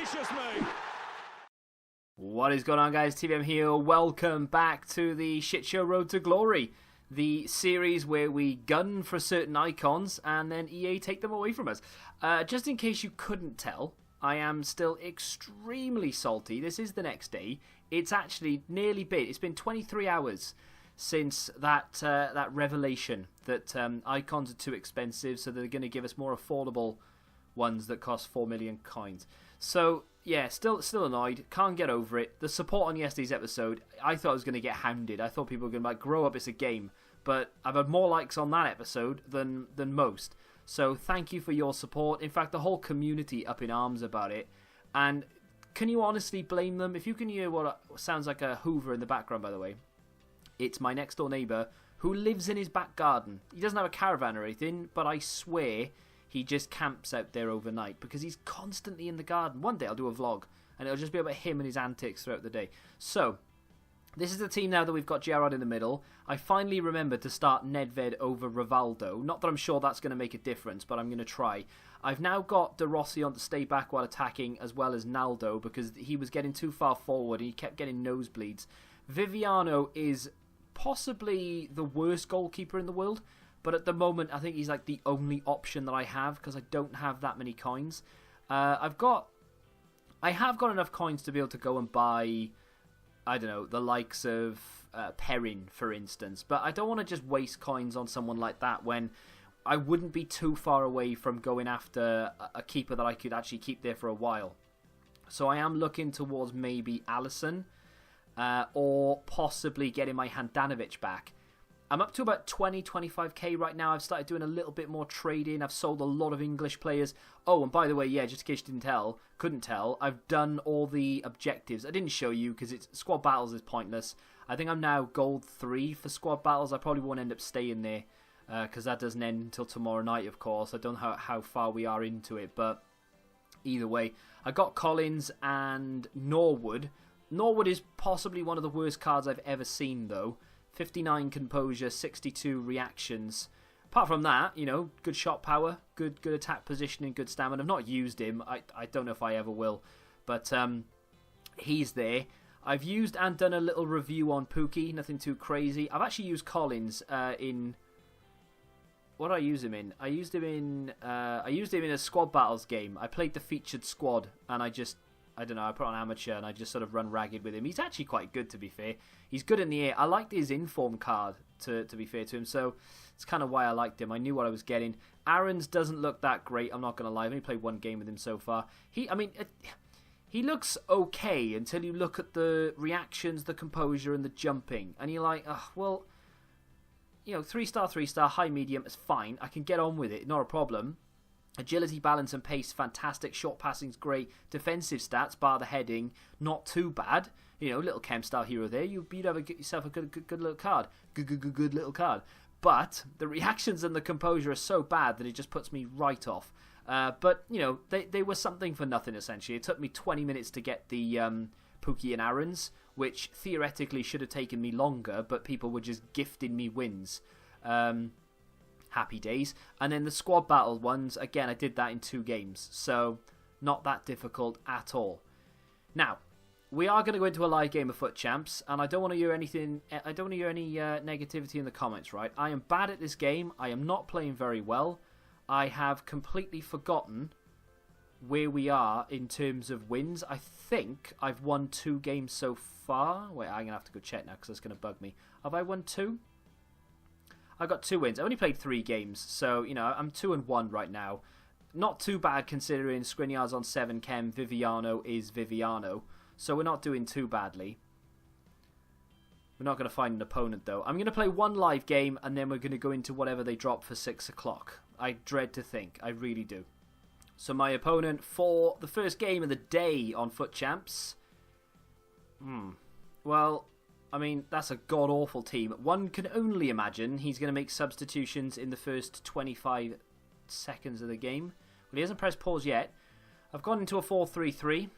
Gracious me! What is going on, guys? TVM here. Welcome back to the Shit Show Road to Glory, the series where we gun for certain icons and then EA take them away from us. Just in case you couldn't tell, I am still extremely salty. This is the next day. It's actually nearly been. It's been 23 hours since that revelation that icons are too expensive, so they're going to give us more affordable ones that cost 4 million coins. So yeah, still annoyed. Can't get over it. The support on yesterday's episode, I thought I was going to get hounded. I thought people were going to be like, grow up, it's a game. But I've had more likes on that episode than most. So thank you for your support. In fact, the whole community up in arms about it. And can you honestly blame them? If you can hear what sounds like a Hoover in the background, by the way, it's my next door neighbour who lives in his back garden. He doesn't have a caravan or anything, but I swear he just camps out there overnight because he's constantly in the garden. One day I'll do a vlog and it'll just be about him and his antics throughout the day. So, this is the team now that we've got Gerrard in the middle. I finally remembered to start Nedved over Rivaldo. Not that I'm sure that's going to make a difference, but I'm going to try. I've now got De Rossi on to stay back while attacking, as well as Naldo, because he was getting too far forward and he kept getting nosebleeds. Viviano is possibly the worst goalkeeper in the world, but at the moment I think he's like the only option that I have because I don't have that many coins. I have got enough coins to be able to go and buy, I don't know, the likes of Perrin, for instance, but I don't want to just waste coins on someone like that when I wouldn't be too far away from going after a keeper that I could actually keep there for a while. So I am looking towards maybe Alisson, or possibly getting my Handanovic back. I'm up to about 20-25k right now. I've started doing a little bit more trading. I've sold a lot of English players. Oh, and by the way, yeah, just in case you couldn't tell, I've done all the objectives. I didn't show you because squad battles is pointless. I think I'm now gold 3 for squad battles. I probably won't end up staying there because that doesn't end until tomorrow night, of course. I don't know how far we are into it, but either way, I got Collins and Norwood. Norwood is possibly one of the worst cards I've ever seen, though. 59 composure, 62 reactions. Apart from that, you know, good shot power, good attack positioning, good stamina. I've not used him. I don't know if I ever will, but he's there. I've used and done a little review on Pookie, nothing too crazy. I've actually used Collins in... What did I use him in? I used him in a squad battles game. I played the featured squad, and I don't know, I put on amateur and I just sort of run ragged with him. He's actually quite good, to be fair. He's good in the air. I liked his inform card, to be fair to him, so it's kind of why I liked him. I knew what I was getting. Aaron's doesn't look that great, I'm not going to lie. I've only played one game with him so far. He looks okay until you look at the reactions, the composure, and the jumping. And you're like, oh, well, you know, 3-star, high, medium, it's fine. I can get on with it, not a problem. Agility, balance, and pace, fantastic. Short passing's great. Defensive stats, bar the heading, not too bad. You know, little chem style hero there. You'd have yourself a good little card. Good little card. But the reactions and the composure are so bad that it just puts me right off. But, you know, they were something for nothing, essentially. It took me 20 minutes to get the Pookie and Aaron's, which theoretically should have taken me longer, but people were just gifting me wins. Happy days. And then the squad battle ones, again, I did that in 2 games, so not that difficult at all. Now, we are going to go into a live game of Foot Champs, and I don't want to hear anything. I don't want to hear any negativity in the comments, right? I am bad at this game. I am not playing very well. I have completely forgotten where we are in terms of wins. I think I've won 2 games so far. Wait, I'm going to have to go check now because that's going to bug me. Have I won 2? I got 2 wins. I only played 3 games, so, you know, I'm 2-1 right now. Not too bad considering Skriniar's on 7 chem, Viviano is Viviano, so we're not doing too badly. We're not going to find an opponent, though. I'm going to play 1 live game, and then we're going to go into whatever they drop for 6 o'clock. I dread to think. I really do. So my opponent for the first game of the day on Foot Champs... Well... I mean, that's a god-awful team. One can only imagine he's going to make substitutions in the first 25 seconds of the game. Well, he hasn't pressed pause yet. I've gone into a 4-3-3.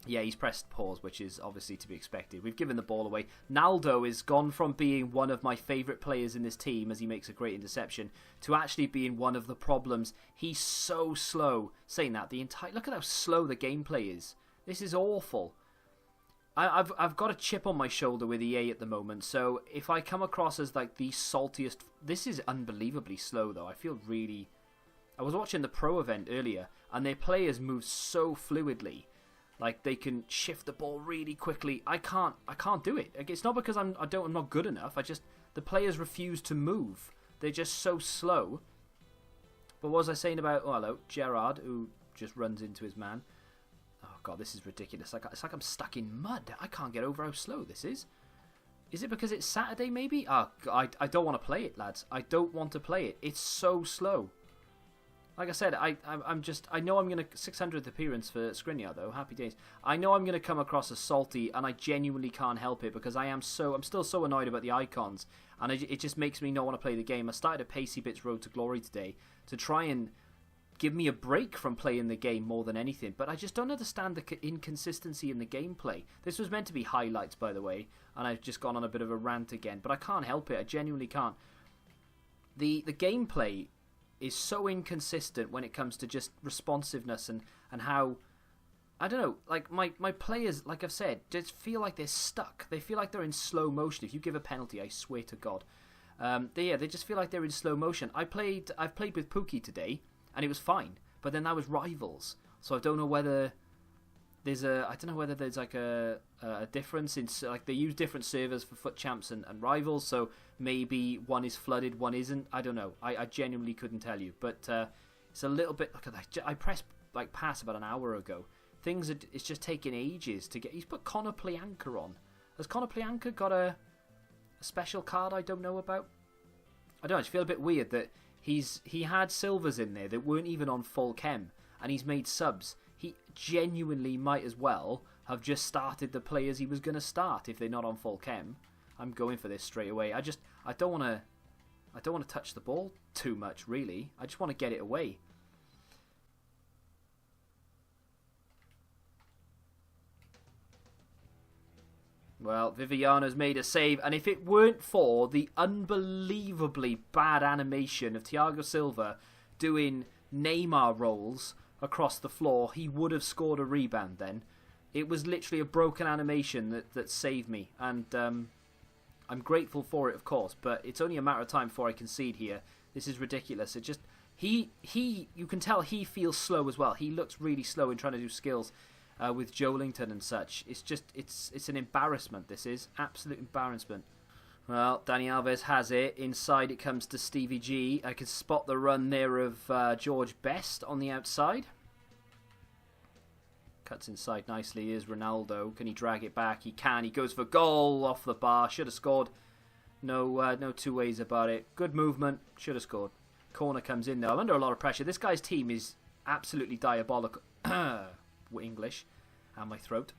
Yeah, he's pressed pause, which is obviously to be expected. We've given the ball away. Naldo is gone from being one of my favourite players in this team, as he makes a great interception, to actually being one of the problems. He's so slow. Saying that, look at how slow the gameplay is. This is awful. I've got a chip on my shoulder with EA at the moment, so if I come across as like the saltiest... This is unbelievably slow, though. I feel really... I was watching the Pro event earlier, and their players move so fluidly. Like, they can shift the ball really quickly. I can't do it. It's not because I'm not good enough. The players refuse to move. They're just so slow. But what was I saying about... Oh, hello, Gerrard, who just runs into his man. Oh, God, this is ridiculous. It's like I'm stuck in mud. I can't get over how slow this is. Is it because it's Saturday, maybe? Oh, I don't want to play it, lads. I don't want to play it. It's so slow. Like I said, I know I'm going to... 600th appearance for Skriniar, though. Happy days. I know I'm going to come across as salty, and I genuinely can't help it, because I'm still so annoyed about the icons, and it just makes me not want to play the game. I started a Pacey Bits Road to Glory today to try and give me a break from playing the game more than anything, but I just don't understand the inconsistency in the gameplay. This was meant to be highlights, by the way, and I've just gone on a bit of a rant again, but I can't help it. I genuinely can't. The gameplay is so inconsistent when it comes to just responsiveness and how, I don't know, like my players, like I've said, just feel like they're stuck. They feel like they're in slow motion. If you give a penalty, I swear to God. They just feel like they're in slow motion. I've played with Pookie today, and it was fine, but then that was Rivals, so I don't know whether there's like a difference in, like, they use different servers for Foot Champs and Rivals, so maybe one is flooded, one isn't. I don't know. I genuinely couldn't tell you, but it's a little bit. Look at that. I pressed like pass about an hour ago. It's just taking ages to get. He's put Connor Plianka on. Has Connor Plianka got a special card I don't know about? I don't know. I just feel a bit weird that he had silvers in there that weren't even on full chem, and he's made subs. He genuinely might as well have just started the players he was going to start if they're not on full chem. I'm going for this straight away. I don't want to touch the ball too much, really. I just want to get it away. Well, Viviano's made a save, and if it weren't for the unbelievably bad animation of Thiago Silva doing Neymar rolls across the floor, he would have scored a rebound then. It was literally a broken animation that saved me, and I'm grateful for it, of course, but it's only a matter of time before I concede here. This is ridiculous. It just... you can tell he feels slow as well. He looks really slow in trying to do skills with Joelington and such. It's just... It's an embarrassment, this is. Absolute embarrassment. Well, Dani Alves has it. Inside it comes to Stevie G. I can spot the run there of George Best on the outside. Cuts inside nicely. Here's Ronaldo. Can he drag it back? He can. He goes for goal off the bar. Should have scored. No two ways about it. Good movement. Should have scored. Corner comes in, though. I'm under a lot of pressure. This guy's team is absolutely diabolical. English. And my throat.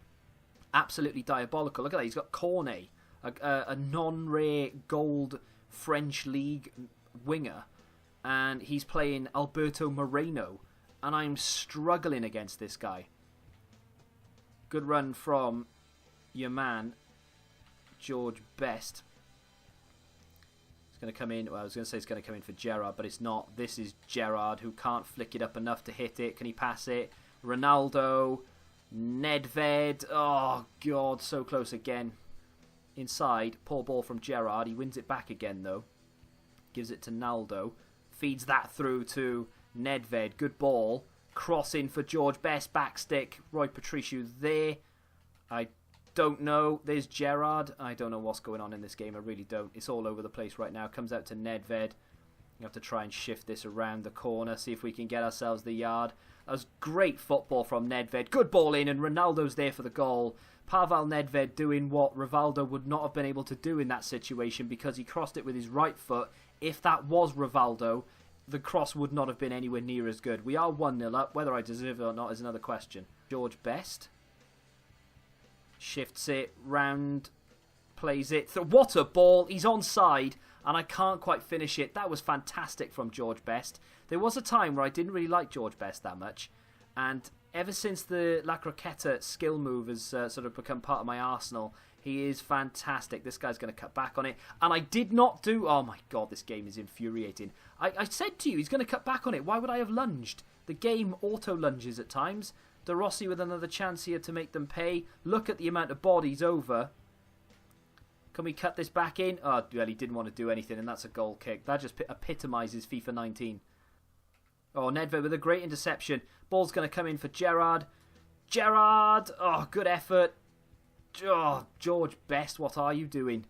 Absolutely diabolical. Look at that. He's got Cornet, a non-rare gold French league winger. And he's playing Alberto Moreno. And I'm struggling against this guy. Good run from your man, George Best. It's going to come in. Well, I was going to say it's going to come in for Gerrard, but it's not. This is Gerrard, who can't flick it up enough to hit it. Can he pass it? Ronaldo. Nedved. Oh, God, so close again. Inside. Poor ball from Gerrard. He wins it back again, though. Gives it to Naldo. Feeds that through to Nedved. Good ball. Cross in for George Best, backstick. Roy Patriciu there. I don't know. There's Gerrard. I don't know what's going on in this game. I really don't. It's all over the place right now. Comes out to Nedved. You have to try and shift this around the corner. See if we can get ourselves the yard. That was great football from Nedved. Good ball in, and Ronaldo's there for the goal. Pavel Nedved doing what Rivaldo would not have been able to do in that situation, because he crossed it with his right foot. If that was Rivaldo, the cross would not have been anywhere near as good. We are 1-0 up. Whether I deserve it or not is another question. George Best shifts it round, plays it. What a ball. He's onside, and I can't quite finish it. That was fantastic from George Best. There was a time where I didn't really like George Best that much, and ever since the La Croqueta skill move has sort of become part of my arsenal, he is fantastic. This guy's going to cut back on it. And I did not do... Oh my god, this game is infuriating. I said to you, he's going to cut back on it. Why would I have lunged? The game auto-lunges at times. De Rossi with another chance here to make them pay. Look at the amount of bodies over. Can we cut this back in? Oh, well, he didn't want to do anything, and that's a goal kick. That just epitomises FIFA 19. Oh, Nedved with a great interception. Ball's going to come in for Gerrard. Gerrard! Oh, good effort. Oh, George Best, what are you doing?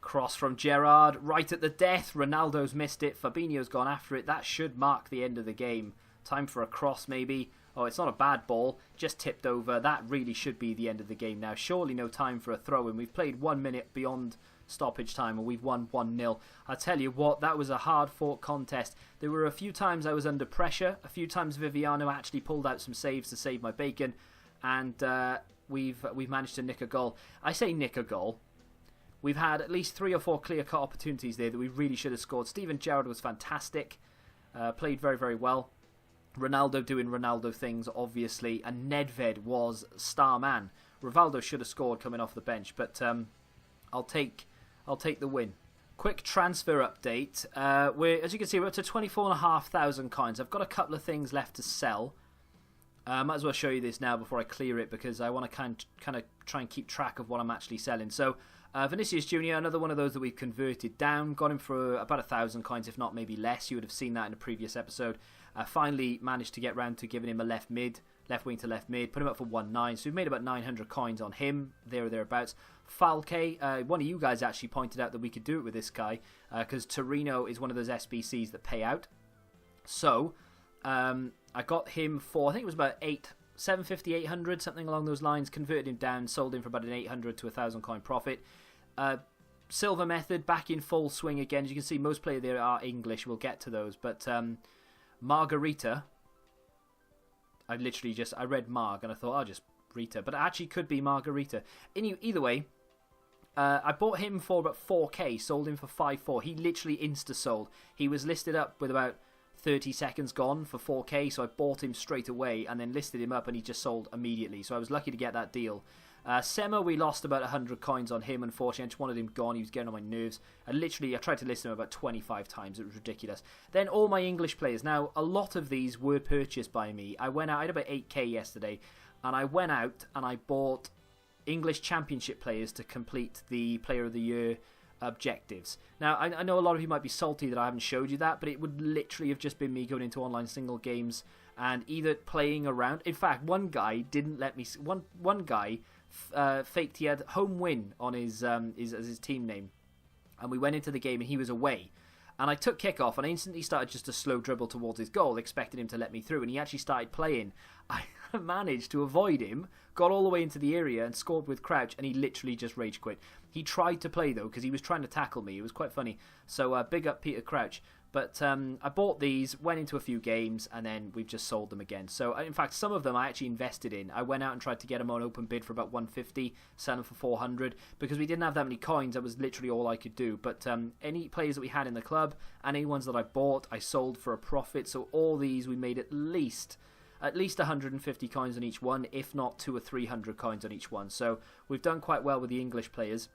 Cross from Gerrard, right at the death. Ronaldo's missed it. Fabinho's gone after it. That should mark the end of the game. Time for a cross, maybe. Oh, it's not a bad ball. Just tipped over. That really should be the end of the game now. Surely no time for a throw-in. We've played 1 minute beyond stoppage time and we've won 1-0. I tell you what, that was a hard-fought contest. There were a few times I was under pressure. A few times Viviano actually pulled out some saves to save my bacon. And we've managed to nick a goal. I say nick a goal. We've had at least 3 or 4 clear-cut opportunities there that we really should have scored. Steven Gerrard was fantastic. Played very, very well. Ronaldo doing Ronaldo things, obviously. And Nedved was star man. Rivaldo should have scored coming off the bench. But I'll take the win. Quick transfer update. As you can see, we're up to 24,500 coins. I've got a couple of things left to sell. Might as well show you this now before I clear it because I want to kind of try and keep track of what I'm actually selling. So, Vinicius Jr., another one of those that we've converted down. Got him for about 1,000 coins, if not maybe less. You would have seen that in a previous episode. Finally managed to get round to giving him a left wing to left mid. Put him up for 1.9. So we've made about 900 coins on him, there or thereabouts. Falke, one of you guys actually pointed out that we could do it with this guy because Torino is one of those SBCs that pay out. So, I got him for, I think it was about 750, 800, something along those lines. Converted him down, sold him for about an 800 to 1,000 coin profit. Silver method back in full swing again. As you can see, most players there are English. We'll get to those. But Margarita, I read Marg and I thought, just Rita. But it actually could be Margarita. Either way, I bought him for about 4k, sold him for 5.4. He literally insta-sold. He was listed up with about 30 seconds gone for 4k, so I bought him straight away and then listed him up and he just sold immediately. So I was lucky to get that deal. Sema, we lost about 100 coins on him, unfortunately. I just wanted him gone. He was getting on my nerves. I tried to list him about 25 times. It was ridiculous. Then all my English players. Now, a lot of these were purchased by me. I had about 8k yesterday, and I went out and I bought English Championship players to complete the Player of the Year objectives. Now, I know a lot of you might be salty that I haven't showed you that, but it would literally have just been me going into online single games and either playing around. In fact, one guy didn't let me. One guy faked he had home win on his team name, and we went into the game and he was away. And I took kickoff and I instantly started just a slow dribble towards his goal, expecting him to let me through, and he actually started playing. I managed to avoid him, got all the way into the area and scored with crouch, and he literally just rage quit. He tried to play though because he was trying to tackle me. It was quite funny. So big up Peter Crouch. But I bought these, went into a few games, and then we've just sold them again. So, in fact, some of them I actually invested in. I went out and tried to get them on open bid for about 150, sell them for 400. Because we didn't have that many coins, that was literally all I could do. But any players that we had in the club, and any ones that I bought, I sold for a profit. So all these, we made at least 150 coins on each one, if not 200 or 300 coins on each one. So we've done quite well with the English players.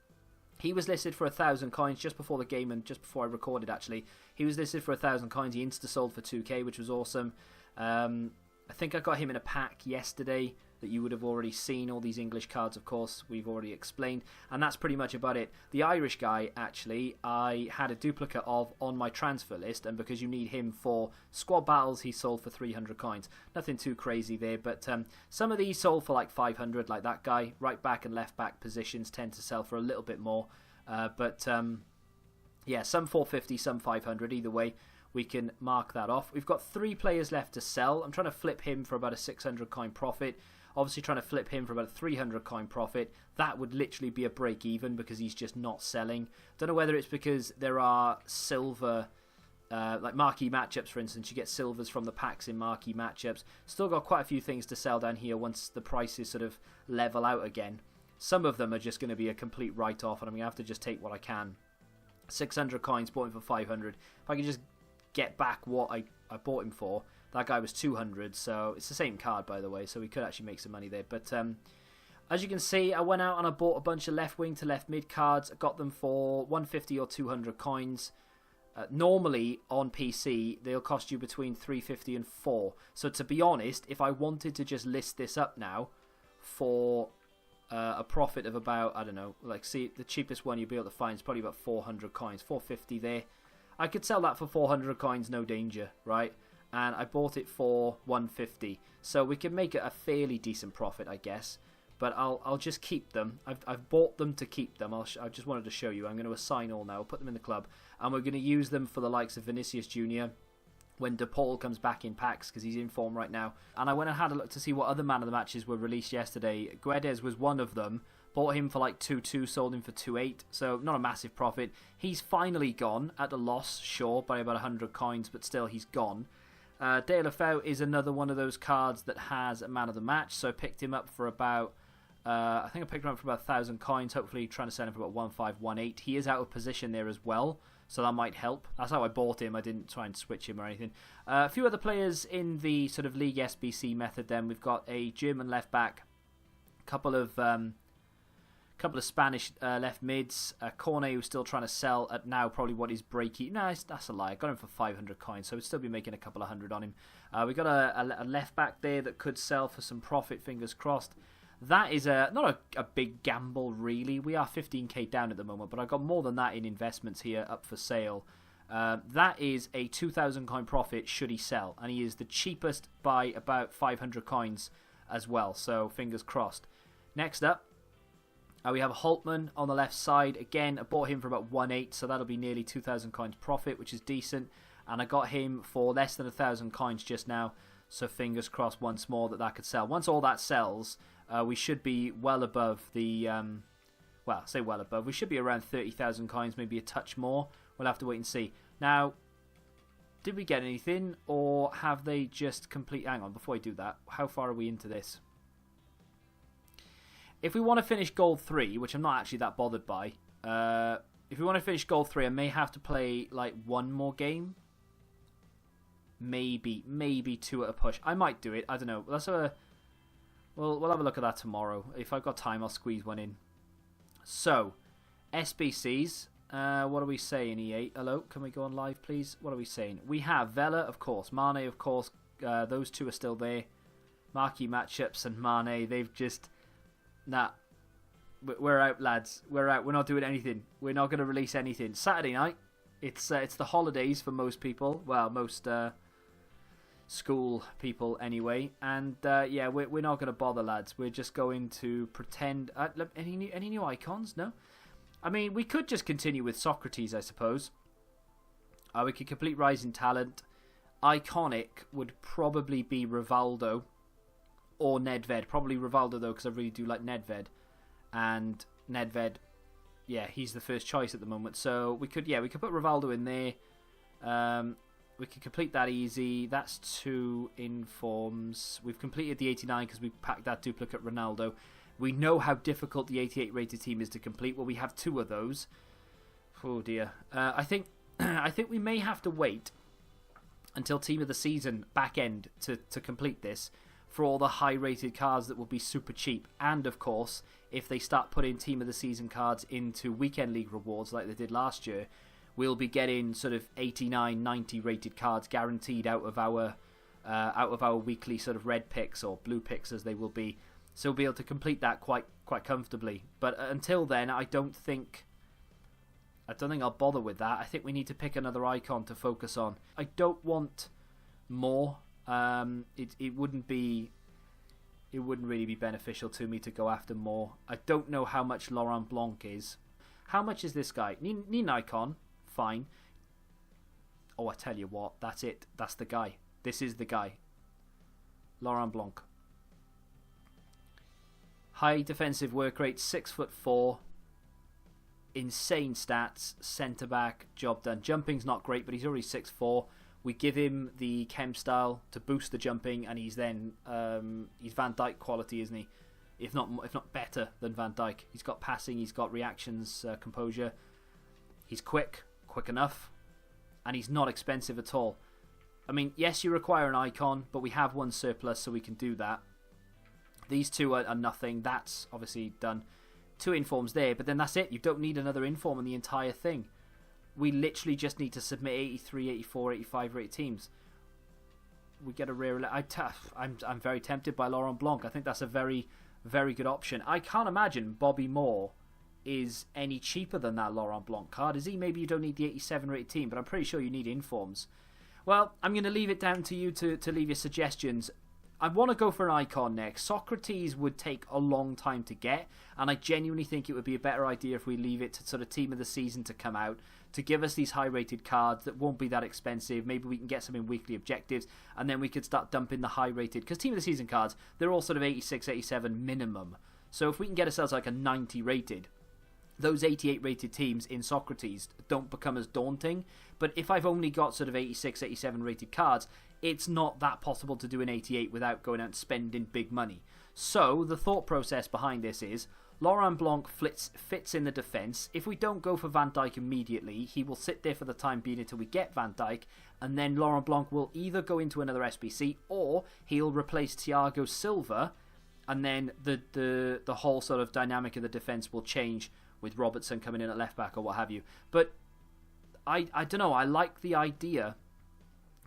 He was listed for 1,000 coins just before the game and just before I recorded, actually. He was listed for 1,000 coins. He insta-sold for 2k, which was awesome. I think I got him in a pack yesterday that you would have already seen. All these English cards, of course, we've already explained. And that's pretty much about it. The Irish guy, actually, I had a duplicate of on my transfer list. And because you need him for squad battles, he sold for 300 coins. Nothing too crazy there. But some of these sold for like 500, like that guy. Right back and left back positions tend to sell for a little bit more. Yeah, some 450, some 500. Either way, we can mark that off. We've got 3 players left to sell. I'm trying to flip him for about a 600 coin profit. Obviously trying to flip him for about a 300 coin profit. That would literally be a break even because he's just not selling. Don't know whether it's because there are silver, like marquee matchups, for instance. You get silvers from the packs in marquee matchups. Still got quite a few things to sell down here once the prices sort of level out again. Some of them are just going to be a complete write-off, and I'm going to have to just take what I can. 600 coins, bought him for 500. If I can just get back what I bought him for, That guy was 200, so it's the same card, by the way, so we could actually make some money there. But as you can see, I went out and I bought a bunch of left wing to left mid cards. I got them for 150 or 200 coins. Normally on PC they'll cost you between 350 and 4. So to be honest, if I wanted to just list this up now for a profit of about, I don't know, like, see, the cheapest one you'll be able to find is probably about 400 coins, 450 there. I could sell that for 400 coins, no danger, right? And I bought it for 150, so we can make it a fairly decent profit, I guess. But I'll just keep them. I've bought them to keep them. I just wanted to show you. I'm going to assign all now. I'll put them in the club. And we're going to use them for the likes of Vinicius Jr. when De Paul comes back in packs, because he's in form right now. And I went and had a look to see what other man of the matches were released yesterday. Guedes was one of them. Bought him for like 2.2, sold him for 2.8. So not a massive profit. He's finally gone at a loss, sure, by about 100 coins, but still he's gone. Deulofeu is another one of those cards that has a man of the match. So I picked him up for about... I think I picked him up for about 1,000 coins, hopefully trying to sell him for about 1.5, 1.8. He is out of position there as well, so that might help. That's how I bought him. I didn't try and switch him or anything. A few other players in the sort of League SBC method then. We've got a German left back, a couple of Spanish left mids, Cornet who's still trying to sell at now probably what is breaky. No, that's a lie. I got him for 500 coins, so we'd still be making a couple of hundred on him. We got a left back there that could sell for some profit, fingers crossed. That is not a big gamble, really. We are 15k down at the moment, but I got more than that in investments here up for sale. That is a 2,000 coin profit should he sell, and he is the cheapest by about 500 coins as well, so fingers crossed. Next up, we have Holtman on the left side. Again, I bought him for about 1.8, so that'll be nearly 2,000 coins profit, which is decent, and I got him for less than 1,000 coins just now, so fingers crossed once more that could sell. Once all that sells... we should be well above the, well, say well above. We should be around 30,000 coins, maybe a touch more. We'll have to wait and see. Now, did we get anything, or have they just complete... Hang on, before I do that, how far are we into this? If we want to finish Gold 3, which I'm not actually that bothered by, if we want to finish Gold 3, I may have to play, like, one more game. Maybe 2 at a push. I might do it. I don't know. That's a... We'll have a look at that tomorrow. If I've got time, I'll squeeze one in. So, SBCs. What are we saying, EA? Hello, can we go on live, please? What are we saying? We have Vela, of course. Mane, of course. Those two are still there. Marquee matchups and Mane. They've just... Nah. We're out, lads. We're out. We're not doing anything. We're not going to release anything. Saturday night. It's the holidays for most people. Well, most... school people anyway, and yeah, we're not going to bother, lads. We're just going to pretend. Any new icons? No. I mean, we could just continue with Socrates, I suppose. We could complete Rising Talent. Iconic would probably be Rivaldo or Nedved. Probably Rivaldo though, because I really do like Nedved, and Nedved, yeah, he's the first choice at the moment. So we could put Rivaldo in there. We can complete that easy. That's 2 informs. We've completed the 89 because we packed that duplicate Ronaldo. We know how difficult the 88 rated team is to complete. Well, we have 2 of those. Oh dear. I think we may have to wait until team of the season back end to complete this for all the high rated cards that will be super cheap. And of course, if they start putting team of the season cards into weekend league rewards like they did last year, we'll be getting sort of 89, 90 rated cards guaranteed out of our weekly sort of red picks or blue picks as they will be. So we'll be able to complete that quite comfortably. But until then, I don't think I'll bother with that. I think we need to pick another icon to focus on. I don't want more. It wouldn't really be beneficial to me to go after more. I don't know how much Laurent Blanc is. How much is this guy? Need an icon. Fine. Oh, I tell you what, that's it. That's the guy. This is the guy. Laurent Blanc. High defensive work rate, 6'4". Insane stats. Centre back, job done. Jumping's not great, but he's already 6'4". We give him the chem style to boost the jumping, and he's then he's Van Dijk quality, isn't he? If not better than Van Dijk. He's got passing, he's got reactions, composure. He's quick enough, and he's not expensive at all. I mean, yes, you require an icon, but we have one surplus, so we can do that. These two are nothing. That's obviously done. 2 informs there, but then that's it. You don't need another inform on the entire thing. We literally just need to submit 83, 84, 85 rated teams. We get a rare... I'm very tempted by Laurent Blanc. I think that's a very, very good option. I can't imagine Bobby Moore is any cheaper than that Laurent Blanc card. Is he? Maybe you don't need the 87 rated team, but I'm pretty sure you need informs. Well, I'm going to leave it down to you to leave your suggestions. I want to go for an icon next. Socrates would take a long time to get, and I genuinely think it would be a better idea if we leave it to sort of team of the season to come out, to give us these high-rated cards that won't be that expensive. Maybe we can get some in weekly objectives, and then we could start dumping the high-rated, because team of the season cards, they're all sort of 86, 87 minimum. So if we can get ourselves like a 90 rated, those 88 rated teams in Socrates don't become as daunting. But if I've only got sort of 86, 87 rated cards, it's not that possible to do an 88 without going out and spending big money. So the thought process behind this is Laurent Blanc fits in the defence. If we don't go for Van Dijk immediately, he will sit there for the time being until we get Van Dijk, and then Laurent Blanc will either go into another SBC or he'll replace Thiago Silva, and then the whole sort of dynamic of the defence will change with Robertson coming in at left back or what have you. But I don't know, I like the idea.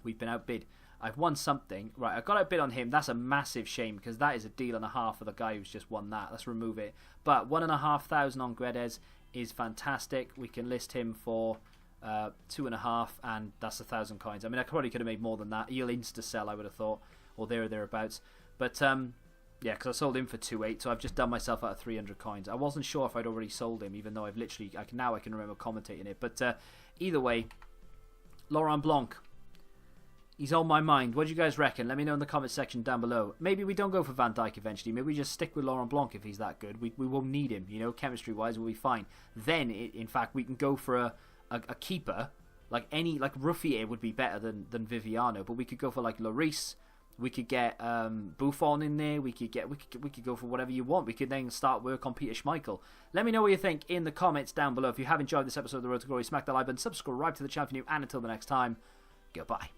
We've been outbid. I've won something. Right, I got outbid on him. That's a massive shame because that is a deal and a half for the guy who's just won that. Let's remove it. But 1,500 on Guedes is fantastic. We can list him for 2.5, and that's 1,000 coins. I mean, I probably could have made more than that. He'll insta-sell, I would have thought, or there or thereabouts. But yeah, because I sold him for 2.8, so I've just done myself out of 300 coins. I wasn't sure if I'd already sold him, even though I've literally... now I can remember commentating it. But either way, Laurent Blanc, he's on my mind. What do you guys reckon? Let me know in the comment section down below. Maybe we don't go for Van Dijk eventually. Maybe we just stick with Laurent Blanc if he's that good. We won't need him, you know, chemistry-wise, we'll be fine. Then, in fact, we can go for a keeper. Like Ruffier would be better than Viviano, but we could go for like Lloris. We could get Buffon in there. We could go for whatever you want. We could then start work on Peter Schmeichel. Let me know what you think in the comments down below. If you have enjoyed this episode of The Road to Glory, smack the like button, subscribe to the channel if you're new, and until the next time, goodbye.